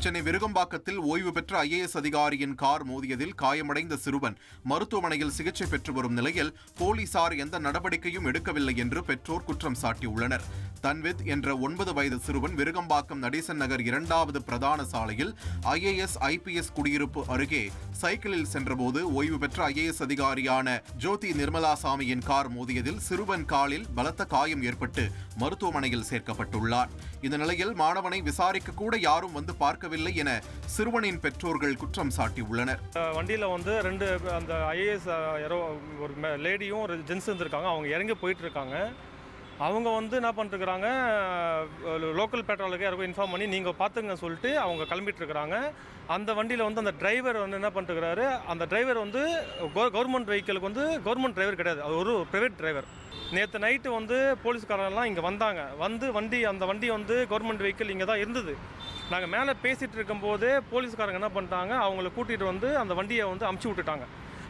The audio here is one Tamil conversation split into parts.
சென்னை விருகம்பாக்கத்தில் ஓய்வு பெற்ற IAS அதிகாரியின் கார் மோதியதில் காயமடைந்த சிறுவன் மருத்துவமனையில் சிகிச்சை பெற்று வரும் நிலையில் போலீசார் எந்த நடவடிக்கையும் எடுக்கவில்லை என்று பெற்றோர் குற்றம் சாட்டியுள்ளனர். தன்வித் என்ற 9 வயது சிறுவன் விருகம்பாக்கம் நடேசன் நகர் 2வது பிரதான சாலையில் IAS IPS குடியிருப்பு அருகே சைக்கிளில் சென்றபோது ஓய்வு பெற்ற IAS அதிகாரியான ஜோதி நிர்மலாசாமியின் கார் மோதியதில் சிறுவன் காலில் பலத்த காயம் ஏற்பட்டு மருத்துவமனையில் சேர்க்கப்பட்டுள்ளார். இந்த நிலையில் மாணவனை விசாரிக்க கூட யாரும் வந்து பார்க்கவில்லை என சிறுவனின் பெற்றோர்கள் குற்றம் சாட்டியுள்ளனர். வண்டியில வந்து 2 அந்த IAS ஒரு லேடியும் ஒரு ஜென்ஸ் இருந்திருக்காங்க. அவங்க இறங்கி போயிட்டு இருக்காங்க. அவங்க வந்து என்ன பண்ணிருக்கிறாங்க, லோக்கல் பெட்ரோலுக்கு யாருக்கும் இன்ஃபார்ம் பண்ணி நீங்கள் பார்த்துங்க சொல்லிட்டு அவங்க கிளம்பிட்டு இருக்கிறாங்க. அந்த வண்டியில் வந்து அந்த டிரைவர் வந்து என்ன பண்ணிருக்கிறாரு, அந்த டிரைவர் வந்து கவர்மெண்ட் வெஹிக்கிளுக்கு வந்து கவர்மெண்ட் டிரைவர் கிடையாது, அது ஒரு ப்ரைவேட் டிரைவர். நேற்று நைட்டு வந்து போலீஸ்காரெல்லாம் இங்கே வந்தாங்க. வந்து அந்த வண்டி வந்து கவர்மெண்ட் வெஹிக்கிள் இங்கே தான் இருந்தது. நாங்கள் மேலே பேசிகிட்டு இருக்கும்போதே போலீஸ்காரங்க என்ன பண்ணிட்டாங்க, அவங்கள கூட்டிகிட்டு வந்து அந்த வண்டியை வந்து அமுச்சு விட்டுட்டாங்க.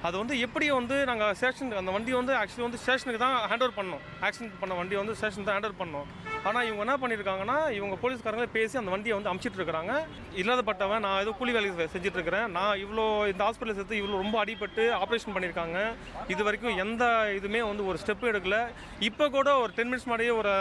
அது வந்து எப்படி வந்து நாங்கள் ஸ்டேஷனுக்கு அந்த வண்டி வந்து ஆக்சுவலி வந்து ஸ்டேஷனுக்கு தான் ஹேண்ட் ஓவர் பண்ணோம். ஆக்சிடென்ட் பண்ண வண்டி வந்து ஸ்டேஷன் தான் ஹேண்ட் ஓவர் பண்ணோம். ஆனால் இவங்க என்ன பண்ணியிருக்காங்கன்னா, இவங்க போலீஸ்காரங்களே பேசி அந்த வண்டியை வந்து அமுச்சிட்டு இருக்கிறாங்க. இல்லாதப்பட்டவன் நான் ஏதோ கூலி வேலை செஞ்சுட்டு இருக்கிறேன், நான் இவ்வளோ இந்த ஹாஸ்பிட்டல் சேர்த்து இவ்வளோ ரொம்ப அடிபட்டு ஆப்ரேஷன் பண்ணியிருக்காங்க, இது வரைக்கும் எந்த இதுவுமே வந்து ஒரு ஸ்டெப்பு எடுக்கல. இப்போ கூட ஒரு 10 மினிட்ஸ் முன்னாடியே ஒரு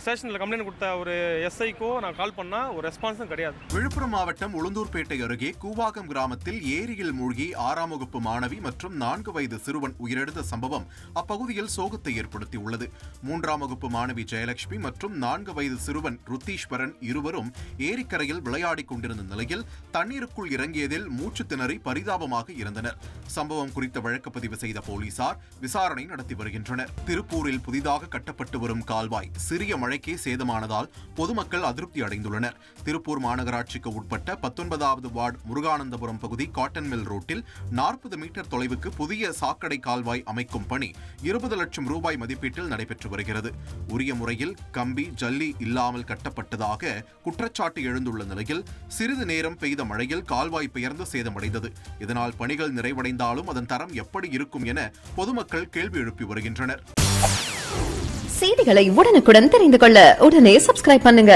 ஸ்டேஷனில் கம்ப்ளைண்ட் கொடுத்த ஒரு SIக்கோ நான் கால் பண்ணால் ஒரு ரெஸ்பான்ஸும் கிடையாது. விழுப்புரம் மாவட்டம் உளுந்தூர்பேட்டை அருகே கூவாகம் கிராமத்தில் ஏரியில் மூழ்கி 6ஆம் வகுப்பு மாணவி மற்றும் 4 வயது சிறுவன் உயிரிழந்த சம்பவம் அப்பகுதியில் சோகத்தை ஏற்படுத்தியுள்ளது. 3ஆம் வகுப்பு மாணவி ஜெயலட்சுமி மற்றும் 4 வயது சிறுவன் ருத்தீஸ்வரன் இருவரும் ஏரிக்கரையில் விளையாடிக் கொண்டிருந்த நிலையில் தண்ணீருக்குள் இறங்கியதில் மூச்சு திணறி பரிதாபமாக இறந்தனர். சம்பவம் குறித்த வழக்கு பதிவு செய்த போலீசார் விசாரணை நடத்தி வருகின்றனர். திருப்பூரில் புதிதாக கட்டப்பட்டு வரும் கால்வாய் சிறிய மழைக்கே சேதமானதால் பொதுமக்கள் அதிருப்தி அடைந்துள்ளனர். திருப்பூர் மாநகராட்சிக்கு உட்பட்ட 19வது வார்டு முருகானந்தபுரம் பகுதி காட்டன் மில் ரோட்டில் 40 மீட்டர் தொலைவுக்கு புதிய சாக்கடை கால்வாய் அமைக்கும் பணி 20 லட்சம் ரூபாய் மதிப்பீட்டில் நடைபெற்று வருகிறது. உரிய முறையில் கம்பி ஜல்லி இல்லாமல் கட்டப்பட்டதாக குற்றச்சாட்டு எழுந்துள்ள நிலையில் சிறிது நேரம் பெய்த மழையில் கால்வாய் பெயர்ந்து சேதமடைந்தது. இதனால் பணிகள் நிறைவடைந்தாலும் அதன் தரம் எப்படி இருக்கும் என பொதுமக்கள் கேள்வி எழுப்பி வருகின்றனர். செய்திகளை உடனுக்குடன் தெரிந்து கொள்ள உடனே சப்ஸ்கிரைப் பண்ணுங்க.